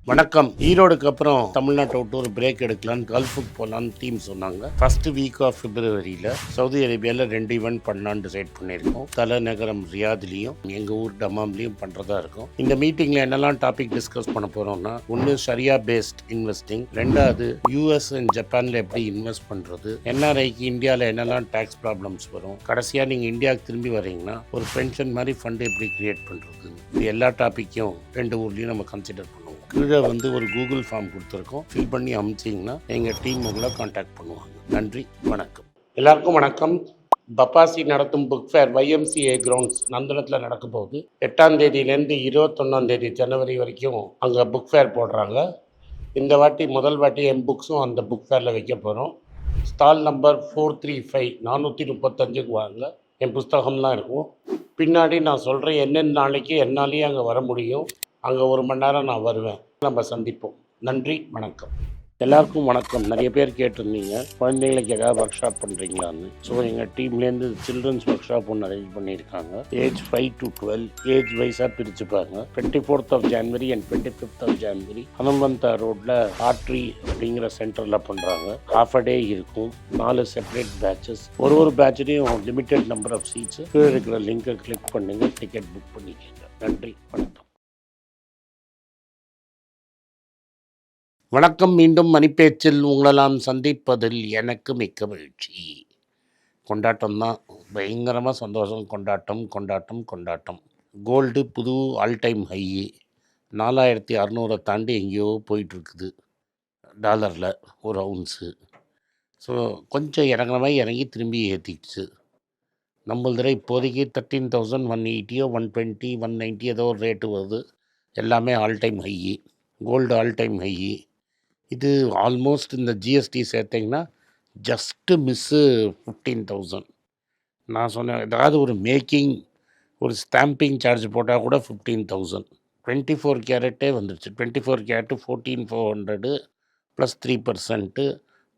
வணக்கம். ஈரோடுக்கு அப்புறம் தமிழ்நாட்டை விட்டு ஒரு பிரேக் எடுக்கலான்னு கல்ஃபுக்கு போகலான்னு டீம் சொன்னாங்க. ஃபர்ஸ்ட் வீக் ஆஃப் பிப்ரவரியில் சவுதி அரேபியாவில் 2 ஈவெண்ட் பண்ணலான்னு டிசைட் பண்ணியிருக்கோம். தலைநகரம் ரியாத்லையும் எங்கள் ஊர் டமாம்லையும் பண்ணுறதா இருக்கும். இந்த மீட்டிங்கில் என்னெல்லாம் டாபிக் டிஸ்கஸ் பண்ண போகிறோம்னா, ஒன்று ஷரியா பேஸ்ட் இன்வெஸ்டிங், ரெண்டாவது யூஎஸ் அண்ட் ஜப்பானில் எப்படி இன்வெஸ்ட் பண்ணுறது, என்ஆர்ஐக்கு இந்தியாவில் என்னெல்லாம் டேக்ஸ் ப்ராப்ளம்ஸ் வரும், கடைசியாக நீங்கள் இந்தியாவுக்கு திரும்பி வரீங்கன்னா ஒரு பென்ஷன் மாதிரி ஃபண்டு எப்படி கிரியேட் பண்ணுறது, இது எல்லா டாப்பிக்கும் 2 ஊர்லேயும் நம்ம கன்சிடர் பண்ணுவோம். கீழே ஒரு கூகுள் ஃபார்ம் கொடுத்துருக்கோம். ஃபில் பண்ணி அனுப்பிச்சிங்கன்னா எங்கள் டீம் உங்களை காண்டாக்ட் பண்ணுவாங்க. நன்றி, வணக்கம். எல்லாருக்கும் வணக்கம். பப்பாசி நடத்தும் புக் ஃபேர் YMCA கிரவுண்ட்ஸ் நந்தனத்தில் நடக்க போகுது. 8ஆம் தேதியிலேருந்து 21ஆம் தேதி ஜனவரி வரைக்கும் அங்கே புக் ஃபேர் போடுறாங்க. இந்த வாட்டி முதல் வாட்டி என் புக்ஸும் அந்த புக் ஃபேரில் வைக்க போகிறோம். ஸ்டால் நம்பர் 435 435க்கு வாங்க. என் புஸ்தகம்லாம் இருக்கும். பின்னாடி நான் சொல்கிறேன் என்னென்ன நாளைக்கு என்னாலேயே அங்கே வர முடியும். அங்கே 1 மணி நேரம் நான் வருவேன். நம்ம சந்திப்போம். நன்றி, வணக்கம். எல்லாருக்கும் வணக்கம். நிறைய பேர் கேட்டிருந்தீங்க குழந்தைங்களுக்கு ஏதாவது ஒர்க் ஷாப் பண்ணுறீங்களான்னு. ஸோ எங்கள் டீம்லேருந்து சில்ட்ரன்ஸ் ஒர்க் ஷாப் ஒன்று அரேஞ்ச் பண்ணியிருக்காங்க. ஏஜ் 5 to 12 ஏஜ் வைஸாக பிரிச்சுப்பாங்க. 24th of January and 25th of January Hanumantha ரோட்டில் ஆர்ட்ரி அப்படிங்கிற சென்டரில் பண்ணுறாங்க. ஹாஃப் அ டே இருக்கும். 4 செப்பரேட் பேட்சஸ். ஒரு பேட்ச்லேயும் லிமிட்டெட் நம்பர் ஆஃப் சீட்ஸ். கீழே இருக்கிற லிங்கை கிளிக் பண்ணுங்க, டிக்கெட் புக் பண்ணிக்கோங்க. நன்றி, வணக்கம். வணக்கம். மீண்டும் மணிப்பேச்சில் உங்களெல்லாம் சந்திப்பதில் எனக்கு மிக்க மகிழ்ச்சி. கொண்டாட்டம் தான், பயங்கரமாக சந்தோஷம். கொண்டாட்டம். கோல்டு புது ஆல் டைம் ஹை 4600 தாண்டி எங்கேயோ போயிட்டுருக்குது டாலரில் ஒரு அவுன்ஸு. ஸோ கொஞ்சம் இறங்குற மாதிரி இறங்கி திரும்பி ஏற்றிடுச்சு. நம்மளதில் இப்போதைக்கு 13,180 120 190 ஏதோ ஒரு ரேட்டு வருது. எல்லாமே all time high. Gold all time high. இது ஆல்மோஸ்ட் இந்த ஜிஎஸ்டி சேர்த்திங்கன்னா ஜஸ்ட்டு மிஸ்ஸு 15,000. நான் சொன்னேன் ஏதாவது ஒரு மேக்கிங் ஒரு ஸ்டாம்பிங் சார்ஜ் போட்டால் கூட 15,000. 24 கேரட்டே வந்துடுச்சு. 24 carrot 14,400 plus 3%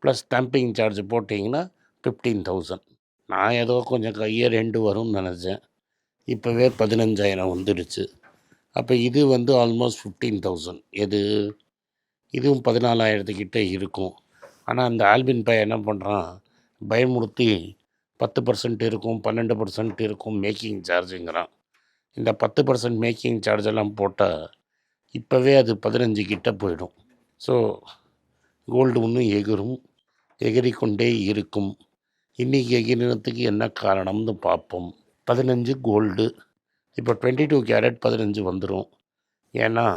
plus stamping charge போட்டிங்கன்னா 15,000. நான் ஏதோ கொஞ்சம் கையை 2 வரும்னு நினச்சேன். இப்போவே 15,000 வந்துடுச்சு. அப்போ இது ஆல்மோஸ்ட் 15,000. இதுவும் 14,000 இருக்கும். ஆனால் அந்த ஆல்பின் பை என்ன பண்ணுறான், பயமுறுத்தி 10% இருக்கும், 12% இருக்கும் மேக்கிங் சார்ஜுங்கிறான். இந்த 10% மேக்கிங் சார்ஜெல்லாம் போட்டால் இப்போவே அது 15 போயிடும். ஸோ கோல்டு இன்னும் எகிரிக்கொண்டே இருக்கும். இன்றைக்கி எகிரினத்துக்கு என்ன காரணம்னு பார்ப்போம். 15 கோல்டு. இப்போ 22 கேரட் 15 வந்துடும். ஏன்னா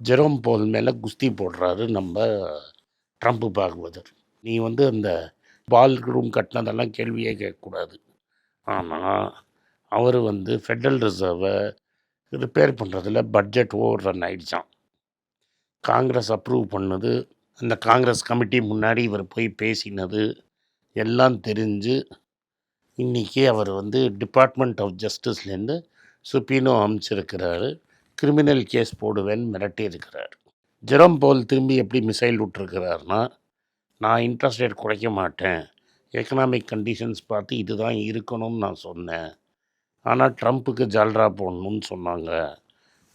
ஜெரோம் போல் மேலே குஸ்தி போடுறாரு நம்ம ட்ரம்ப் பாகவதர். நீ அந்த பால் ரூம் கட்டினதெல்லாம் கேள்வியே கேட்கக்கூடாது. ஆனால் அவர் ஃபெட்ரல் ரிசர்வை ரிப்பேர் பண்ணுறதுல பட்ஜெட் ஓவர் ரன் ஆகிடுச்சான். காங்கிரஸ் அப்ரூவ் பண்ணது, அந்த காங்கிரஸ் கமிட்டி முன்னாடி இவர் போய் பேசினது எல்லாம் தெரிஞ்சு இன்றைக்கி அவர் டிபார்ட்மெண்ட் ஆஃப் ஜஸ்டிஸ்லேருந்து சுப்பீனோ அமைச்சிருக்கிறாரு. கிரிமினல் கேஸ் போடுவேன்னு மிரட்டி இருக்கிறார். ஜெரோம் பவுல் திரும்பி எப்படி மிசைல் விட்டுருக்கிறாருன்னா, நான் இன்ட்ரெஸ்ட் ரேட் குறைக்க மாட்டேன், எக்கனாமிக் கண்டிஷன்ஸ் பார்த்து இதுதான் இருக்கணும்னு நான் சொன்னேன். ஆனால் ட்ரம்ப்புக்கு ஜால்ரா போடணும்னு சொன்னாங்க.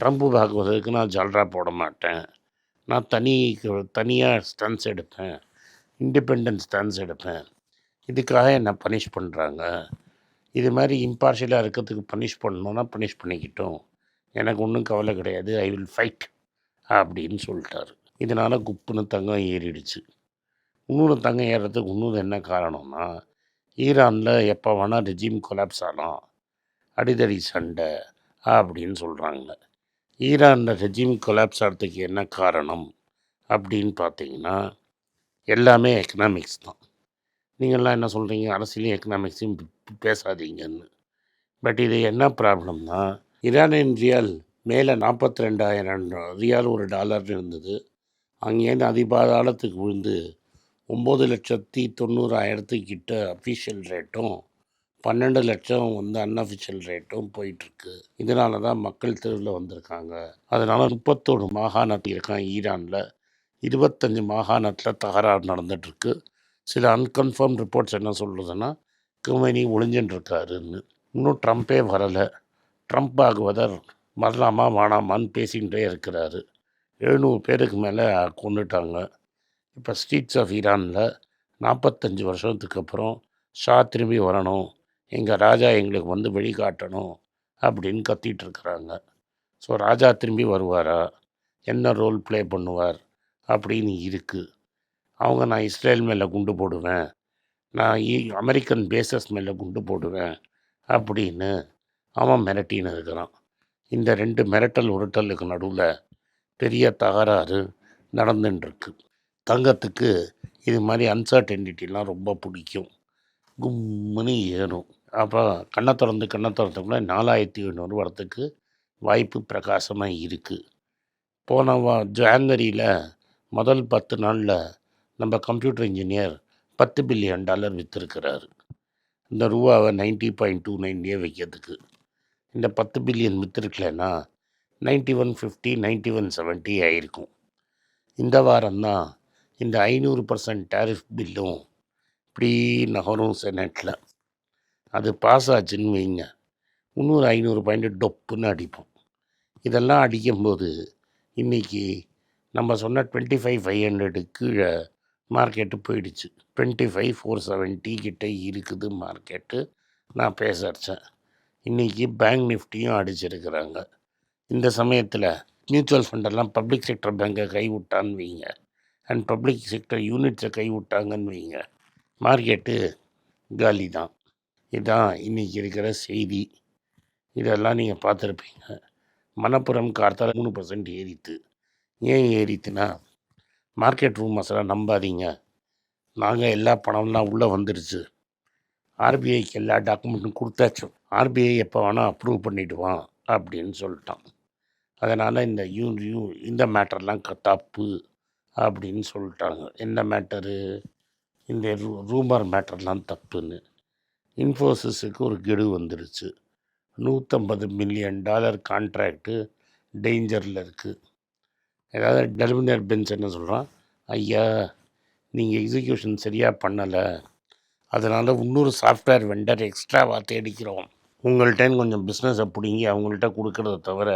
ட்ரம்ப்பு பார்க்குவதற்கு நான் ஜால்ரா போட மாட்டேன், நான் தனியாக ஸ்டான்ஸ் எடுப்பேன், இண்டிபெண்டன்ட் ஸ்டான்ஸ் எடுப்பேன். இதுக்காக என்னை பனிஷ் பண்ணுறாங்க. இது மாதிரி இம்பார்ஷியலாக இருக்கிறதுக்கு பனிஷ் பண்ணணுன்னா பனிஷ் பண்ணிக்கிட்டோம், எனக்கு ஒன்றும் கவலை கிடையாது, ஐ வில் ஃபைட் அப்படின்னு சொல்லிட்டார். இதனால் குப்புன்னு தங்கம் ஏறிடுச்சு. இன்னொன்று தங்கம் ஏறுறதுக்கு இன்னொரு என்ன காரணம்னா, ஈரானில் எப்போ வேணால் ரெஜிம் கொலாப்ஸ் ஆகலாம், அடிதடி சண்டை அப்படின்னு சொல்கிறாங்க. ஈரானில் ரெஜிம் கொலாப்ஸ் ஆகிறதுக்கு என்ன காரணம் அப்படின்னு பார்த்தீங்கன்னா, எல்லாமே எக்கனாமிக்ஸ் தான். நீங்கள்லாம் என்ன சொல்கிறீங்க, அரசியலையும் எக்கனாமிக்ஸையும் பேசாதீங்கன்னு. பட் இது என்ன ப்ராப்ளம்னா, ஈரானியன் ரியால் மேலே 42,000 ரியால் ஒரு டாலர் இருந்தது. அங்கேருந்து அதிபாதாளத்துக்கு விழுந்து 9,90,000 அஃபிஷியல் ரேட்டும் 12 லட்சம் அன்அஃபிஷியல் ரேட்டும் போயிட்டுருக்கு. இதனால தான் மக்கள் தெருவில் வந்திருக்காங்க. அதனால் 31 மாகாணத்தில் இருக்கான் ஈரானில். 25 மாகாணத்தில் தகராறு நடந்துகிட்ருக்கு. சில அன்கன்ஃபார்ம் ரிப்போர்ட்ஸ் என்ன சொல்லுதுன்னா, குமேனி ஒளிஞ்சுட்டுருக்காருன்னு. இன்னும் ட்ரம்ப்பே வரலை. ட்ரம்ப் ஆகுவதர் வரலாமா வேணாமான்னு பேசிகிட்டே இருக்கிறாரு. 700 பேருக்கு மேலே கொன்னுட்டாங்க. இப்போ ஸ்ட்ரீட்ஸ் ஆஃப் ஈரானில் 45 வருஷத்துக்கு அப்புறம் ஷா திரும்பி வரணும், எங்கள் ராஜா எங்களுக்கு வந்து வழிகாட்டணும் அப்படின்னு கத்திட்டு இருக்கிறாங்க. ஸோ ராஜா திரும்பி வருவாரா, என்ன ரோல் ப்ளே பண்ணுவார் அப்படின்னு இருக்குது. அவங்க நான் இஸ்ரேல் மேலே குண்டு போடுவேன், நான் அமெரிக்கன் பேசஸ் மேலே குண்டு போடுவேன் அப்படின்னு அவன் மிரட்டின்னு இருக்கிறான். இந்த 2 மிரட்டல் உருட்டலுக்கு நடுவில் பெரிய தகராறு நடந்துட்டுருக்கு. தங்கத்துக்கு இது மாதிரி அன்சர்டென்டிட்டிலாம் ரொம்ப பிடிக்கும், கும்முன்னு ஏறும். அப்போ கண்ணை திறந்துக்குள்ளே 4700 வரத்துக்கு வாய்ப்பு பிரகாசமாக இருக்குது. போன ஜான்வரியில் முதல் 10 நாளில் நம்ம கம்ப்யூட்டர் இன்ஜினியர் $10 பில்லியன் விற்றுருக்கிறாரு. இந்த ரூபாவை 90.29 வைக்கிறதுக்கு இந்த 10 பில்லியன் விற்றுருக்கலன்னா 9150 9170 ஆயிருக்கும். இந்த வாரம்தான் இந்த 500% டேரிஃப் பில்லும் இப்படி நகரும் செனட்டில். அது பாஸ் ஆச்சுன்னு வைங்க, இன்னொரு 500 பாயிண்ட் டொப்புன்னு அடிப்போம். இதெல்லாம் அடிக்கும்போது இன்றைக்கி நம்ம சொன்ன 25,500 கீழே மார்க்கெட்டு போயிடுச்சு. 25,470 கிட்டே இருக்குது மார்க்கெட்டு. நான் பேசறச்சேன். இன்றைக்கி பேங்க் நிஃப்டியும் அடிச்சிருக்கிறாங்க. இந்த சமயத்தில் மியூச்சுவல் ஃபண்டெல்லாம் பப்ளிக் செக்டர் பேங்கை கைவிட்டான்னு வைங்க, அண்ட் பப்ளிக் செக்டர் யூனிட்ஸை கைவிட்டாங்கன்னு வைங்க, மார்க்கெட்டு காலி தான். இதுதான் இன்றைக்கி இருக்கிற செய்தி. இதெல்லாம் நீங்கள் பார்த்துருப்பீங்க. மணப்புரம் கார்த்தால 3% ஏறித்து. ஏன் ஏறித்துனா, மார்க்கெட் ரூமர்ஸ்லாம் நம்பாதீங்க, நாங்கள் எல்லா பணம்லாம் உள்ளே வந்துடுச்சு, ஆர்பிஐக்கு எல்லா டாக்குமெண்ட்டும் கொடுத்தாச்சு, ஆர்பிஐ எப்போ வேணால் அப்ரூவ் பண்ணிவிடுவான் அப்படின்னு சொல்லிட்டான். அதனால் இந்த மேட்டர்லாம் தப்பு அப்படின்னு சொல்லிட்டாங்க. என்ன மேட்டரு? இந்த ரூமர் மேட்டர்லாம் தப்புன்னு. இன்ஃபோசிஸுக்கு ஒரு கெடு வந்துடுச்சு. $150 மில்லியன் கான்ட்ராக்டு டேஞ்சரில் இருக்குது. ஏதாவது டெர்மினர் பெஞ்ச் என்ன சொல்கிறான், ஐயா நீங்கள் எக்ஸிக்யூஷன் சரியாக பண்ணலை, அதனால் இன்னொரு சாஃப்ட்வேர் வெண்டர் எக்ஸ்ட்ராவாக தேடிக்கிறோம், உங்கள்கிட்ட கொஞ்சம் பிஸ்னஸை பிடிங்கி அவங்கள்ட்ட கொடுக்குறத தவிர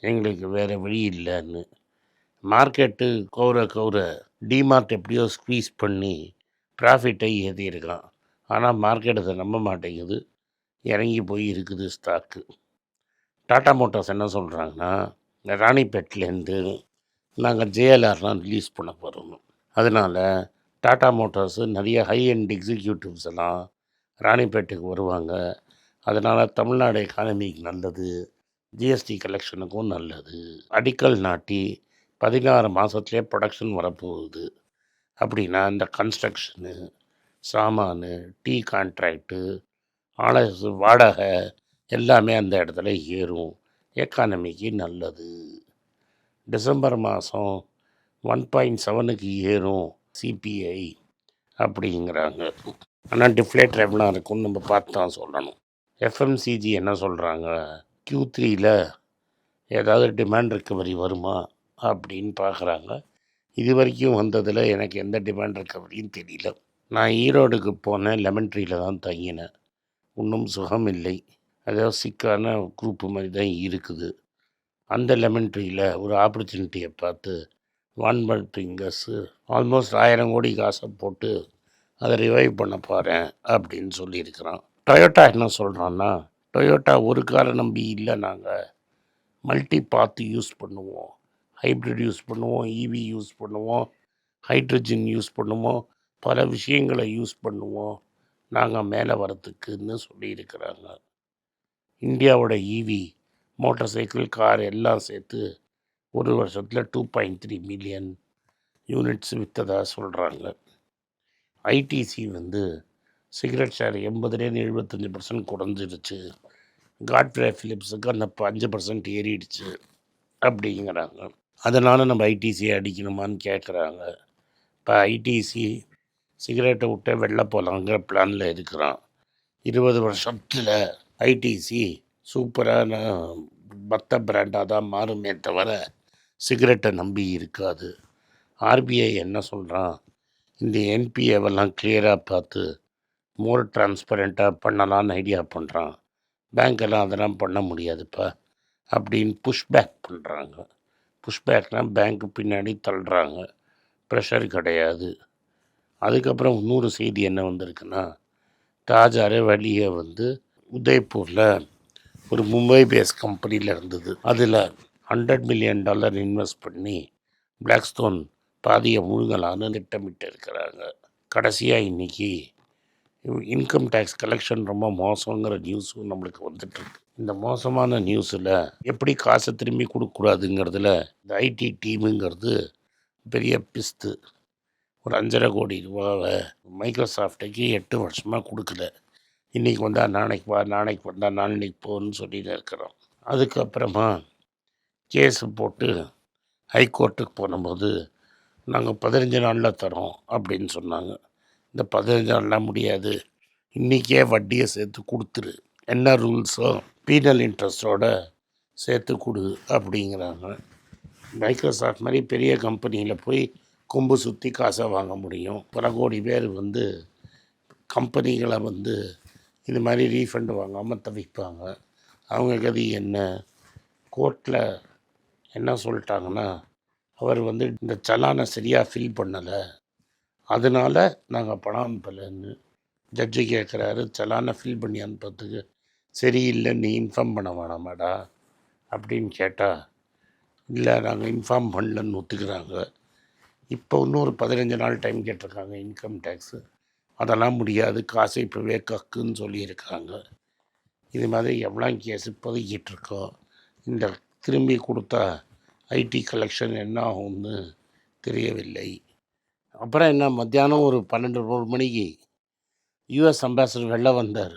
எங்களுக்கு வேறு வழி இல்லைன்னு. மார்க்கெட்டு கவுர டிமார்ட் எப்படியோ ஸ்க்வீஸ் பண்ணி ப்ராஃபிட்டை ஏற்றிருக்கான். ஆனால் மார்க்கெட் அதை நம்ப மாட்டேங்குது, இறங்கி போய் இருக்குது ஸ்டாக்கு. டாடா மோட்டார்ஸ் என்ன சொல்கிறாங்கன்னா, ராணிப்பேட்லேருந்து நாங்கள் ஜேஎல்ஆர்லாம் ரிலீஸ் பண்ண போகிறோம், அதனால் டாடா மோட்டார்ஸு நிறைய ஹை எண்ட் எக்ஸிக்யூட்டிவ்ஸ் எல்லாம் ராணிப்பேட்டுக்கு வருவாங்க, அதனால் தமிழ்நாடு எக்கானமிக்கு நல்லது, ஜிஎஸ்டி கலெக்ஷனுக்கும் நல்லது. அடிக்கல் நாட்டி 16 மாதத்துலேயே ப்ரொடக்ஷன் வரப்போகுது. அப்படின்னா இந்த கன்ஸ்ட்ரக்ஷனு, சாமானு, டீ கான்ட்ராக்டு, வாடகை எல்லாமே அந்த இடத்துல ஏறும், எக்கானமிக்கு நல்லது. டிசம்பர் மாதம் 1.7க்கு ஏறும் சிபிஐ அப்படிங்கிறாங்க. ஆனால் டிஃப்ளேட் எவ்வளோ இருக்கும்னு நம்ம பார்த்து தான் சொல்லணும். எஃப்எம்சிஜி என்ன சொல்கிறாங்க, Q3யில் ஏதாவது டிமாண்ட் ரிக்கவரி வருமா அப்படின்னு பார்க்குறாங்க. இது வரைக்கும் வந்ததில் எனக்கு எந்த டிமாண்ட் ரிக்கவரியும் தெரியல. நான் ஈரோடுக்கு போனேன், லெமன் ட்ரீயில் தான் தங்கினேன். ஒன்றும் சுகம் இல்லை, ஏதோ சிக்கான குரூப்பு மாதிரி தான் இருக்குது. அந்த லெமன் ட்ரீயில் ஒரு ஆப்பர்ச்சுனிட்டியை பார்த்து வான்பர்ட் ஃபிங்கர்ஸு ஆல்மோஸ்ட் 1000 கோடி காசை போட்டு அதை ரிவைவ் பண்ண போகிறேன் அப்படின்னு சொல்லியிருக்கிறான். டொயோட்டா என்ன சொல்கிறான்னா, டொயோட்டா ஒரு காரை நம்பி இல்லை, நாங்கள் மல்டி பாத்து யூஸ் பண்ணுவோம், ஹைப்ரிட் யூஸ் பண்ணுவோம், இவி யூஸ் பண்ணுவோம், ஹைட்ரஜன் யூஸ் பண்ணுவோம், பல விஷயங்களை யூஸ் பண்ணுவோம் நாங்கள் மேலே வரத்துக்குன்னு சொல்லியிருக்கிறாங்க. இந்தியாவோட இவி மோட்டார் சைக்கிள், கார் எல்லாம் சேர்த்து ஒரு வருஷத்தில் 2.3 மில்லியன் யூனிட்ஸ் விற்றதாக சொல்கிறாங்க. ஐடிசி சிகரெட் ஷேர் 80லேருந்து 75% குறைஞ்சிருச்சு, காட்ஃப்ரே ஃபிலிப்ஸுக்கு அந்த 5% ஏறிடுச்சு அப்படிங்கிறாங்க. அதனால் நம்ம ஐடிசியை அடிக்கணுமான்னு கேட்குறாங்க. இப்போ ஐடிசி சிகரெட்டை விட்டு வெளில போகலாங்கிற பிளானில் இருக்கிறான். 20 வருஷத்தில் ஐடிசி சூப்பரான மற்ற பிராண்டாக தான் மாறுமே தவிர சிகரெட்டை நம்பி இருக்காது. ஆர்பிஐ என்ன சொல்கிறான், இந்த என்பிஏவெல்லாம் கிளியராக பார்த்து மோர் டிரான்ஸ்பரண்ட்டாக பண்ணலான்னு ஐடியா பண்ணுறான். பேங்க்கெல்லாம் அதெல்லாம் பண்ண முடியாதுப்பா அப்படின்னு புஷ்பேக் பண்ணுறாங்க. புஷ்பேக்னால் பேங்க்கு பின்னாடி தள்ளுறாங்க, ப்ரெஷர் கிடையாது. அதுக்கப்புறம் இன்னொரு செய்தி என்ன வந்திருக்குன்னா, தாஜ் அரைவழியை வந்து உதய்பூரில் ஒரு மும்பை பேஸ் கம்பெனியில் இருந்தது. அதில் $100 மில்லியன் இன்வெஸ்ட் பண்ணி பிளாக்ஸ்டோன் பாதியை முழுங்கலான்னு திட்டமிட்டு இருக்கிறாங்க. கடைசியாக இன்றைக்கி இன்கம் டேக்ஸ் கலெக்ஷன் ரொம்ப மோசங்கிற நியூஸும் நம்மளுக்கு வந்துட்டுருக்கு. இந்த மோசமான நியூஸில் எப்படி காசை திரும்பி கொடுக்கக்கூடாதுங்கிறதுல இந்த ஐடி டீமுங்கிறது பெரிய பிஸ்து. ஒரு 5.5 கோடி ரூபாவை மைக்ரோசாஃப்ட்டுக்கு 8 வருஷமாக கொடுக்கல. இன்றைக்கி வந்தால் நாளைக்கு வா, நாளைக்கு வந்தால் நாளைக்கு போன்னு சொல்லிட்டு இருக்கிறோம். அதுக்கப்புறமா கேஸு போட்டு ஹைகோர்ட்டுக்கு போனபோது நாங்கள் 15 நாளில் தரோம் அப்படின்னு சொன்னாங்க. இந்த 15 நாள்லாம் முடியாது, இன்றைக்கே வட்டியை சேர்த்து கொடுத்துரு, என்ன ரூல்ஸோ பீனல் இன்ட்ரெஸ்ட்டோட சேர்த்து கொடு அப்படிங்கிறாங்க. மைக்ரோசாஃப்ட் மாதிரி பெரிய கம்பெனியில் போய் கொம்பு சுற்றி காசை வாங்க முடியும். பல கோடி பேர் வந்து கம்பெனிகளை வந்து இது மாதிரி ரீஃபண்ட் வாங்காமல் தவிப்பாங்க. அவங்க கதி என்ன? கோர்ட்டில் என்ன சொல்லிட்டாங்கன்னா, அவர் வந்து இந்த சலானை சரியாக ஃபில் பண்ணலை, அதனால் நாங்கள் பணம் அனுப்பலைன்னு. ஜட்ஜு கேட்குறாரு, சலானை ஃபில் பண்ணி அனுப்புறதுக்கு சரியில்லைன்னு இன்ஃபார்ம் பண்ண வேணாமாடா அப்படின்னு கேட்டால், இல்லை நாங்கள் இன்ஃபார்ம் பண்ணலன்னு ஒத்துக்கிறாங்க. இப்போ இன்னொரு 15 நாள் டைம் கேட்டிருக்காங்க இன்கம் டேக்ஸு. அதெல்லாம் முடியாது, காசை இப்போவே கக்குன்னு சொல்லியிருக்காங்க. இது மாதிரி எவ்வளோ கேஸ் இப்போதைக்கிட்டு இருக்கோம். இந்த திரும்பி கொடுத்தா ஐடி கலெக்ஷன் என்ன ஆகும்னு தெரியவில்லை. அப்புறம் என்ன, மத்தியானம் ஒரு 12 மணிக்கு யூஎஸ் அம்பாசடர் வெளில வந்தார்.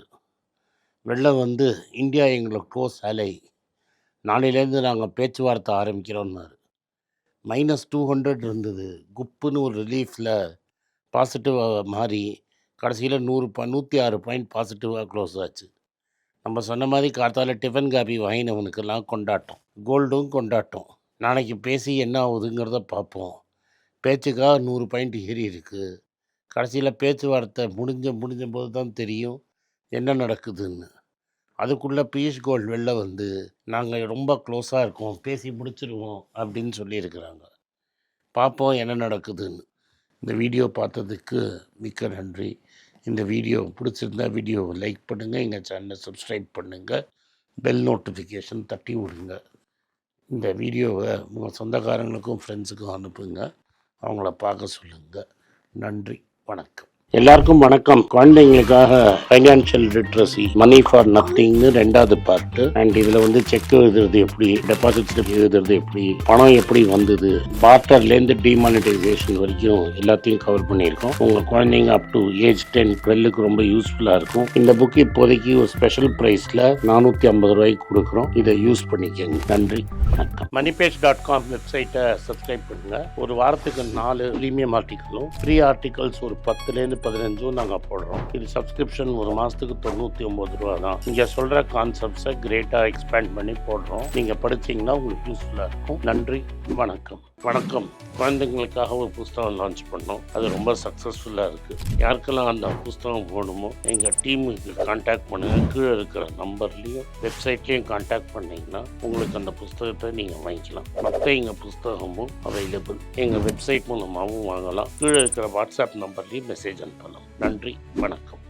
வெளில வந்து இந்தியா எங்களுக்கு க்ளோஸ் அலை, நாளையிலேருந்து நாங்கள் பேச்சுவார்த்தை ஆரம்பிக்கிறோன்னாரு. -200 இருந்தது. குப்புன்னு ஒரு ரிலீஃபில் பாசிட்டிவாக மாறி கடைசியில் 106 பாயிண்ட் பாசிட்டிவாக க்ளோஸ் ஆச்சு. நம்ம சொன்ன மாதிரி காத்தால டிஃபன் காபி வாங்கினவனுக்கெல்லாம் கொண்டாட்டம், கோல்டும் கொண்டாட்டம். நாளைக்கு பேசி என்ன ஆகுதுங்கிறத பார்ப்போம். பேச்சுக்காக 100 பாயிண்ட் ஏறி இருக்குது. கடைசியில் பேச்சுவார்த்தை முடிஞ்ச போது தான் தெரியும் என்ன நடக்குதுன்னு. அதுக்குள்ளே பியூஷ் கோயல் வெளில வந்து நாங்கள் ரொம்ப க்ளோஸாக இருக்கோம், பேசி முடிச்சிடுவோம் அப்படின்னு சொல்லியிருக்கிறாங்க. பார்ப்போம் என்ன நடக்குதுன்னு. இந்த வீடியோ பார்த்ததுக்கு மிக்க நன்றி. இந்த வீடியோ பிடிச்சிருந்தா வீடியோவை லைக் பண்ணுங்கள், எங்கள் சேனலை சப்ஸ்கிரைப் பண்ணுங்கள், பெல் நோட்டிஃபிகேஷன் தட்டி விடுங்க. இந்த வீடியோவை உங்கள் சொந்தக்காரங்களுக்கும் ஃப்ரெண்ட்ஸுக்கும் அனுப்புங்க, அவங்கள பார்க்க சொல்லுங்கள். நன்றி, வணக்கம். எல்லாருக்கும் வணக்கம். குழந்தைங்களுக்காக ஃபைனான்ஷியல் லிட்ரஸி, மணி ஃபார் நத்திங்னு 2வது பார்ட்டு. அண்ட் இதில் வந்து செக் எழுதுறது எப்படி, டெபாசிட் ஸ்லிப் எழுதுறது எப்படி, பணம் எப்படி வந்தது, பார்ட்டர்லேருந்து டிமானிட்டைசேஷன் வரைக்கும் எல்லாத்தையும் கவர் பண்ணியிருக்கோம். உங்கள் குழந்தைங்க அப் டு ஏஜ் 10, 12க்கு ரொம்ப யூஸ்ஃபுல்லாக இருக்கும். இந்த புக் இப்போதைக்கு ஒரு ஸ்பெஷல் ப்ரைஸில் 450 ரூபாய்க்கு கொடுக்குறோம். இதை யூஸ் பண்ணிக்கோங்க. நன்றி, வணக்கம். moneypage.com வெப்சைட்டை சப்ஸ்கிரைப் பண்ணுங்கள். ஒரு வாரத்துக்கு 4 ப்ரீமியம் ஆர்டிக்கலும் ஃப்ரீ ஆர்டிகல்ஸ் ஒரு 10லேருந்து 15 நாங்கள் போடுறோம். இது சப்ஸ்கிரிப்ஷன் ஒரு மாதத்துக்கு 99 ரூபா தான். நீங்கள் சொல்கிற கான்செப்ட்ஸை கிரேட்டாக எக்ஸ்பேண்ட் பண்ணி போடுறோம். நீங்கள் படித்தீங்கன்னா உங்களுக்கு யூஸ்ஃபுல்லாக இருக்கும். நன்றி, வணக்கம். வணக்கம். குழந்தைங்களுக்காக ஒரு புஸ்தகம் லான்ச் பண்ணோம். அது ரொம்ப சக்ஸஸ்ஃபுல்லாக இருக்குது. யாருக்கெல்லாம் அந்த புஸ்தகம் போகணுமோ எங்கள் டீமுக்கு கான்டாக்ட் பண்ணுங்கள். கீழே இருக்கிற நம்பர்லேயும் வெப்சைட்லேயும் கான்டாக்ட் பண்ணிங்கன்னா உங்களுக்கு அந்த புஸ்தகத்தை நீங்கள் வாங்கிக்கலாம். மற்ற எங்கள் புஸ்தகமும் அவைலபிள். எங்கள் வெப்சைட் மூலமாகவும் வாங்கலாம். கீழே இருக்கிற வாட்ஸ்அப் நம்பர்லேயும் மெசேஜ் அனுப்பலாம். நன்றி, வணக்கம்.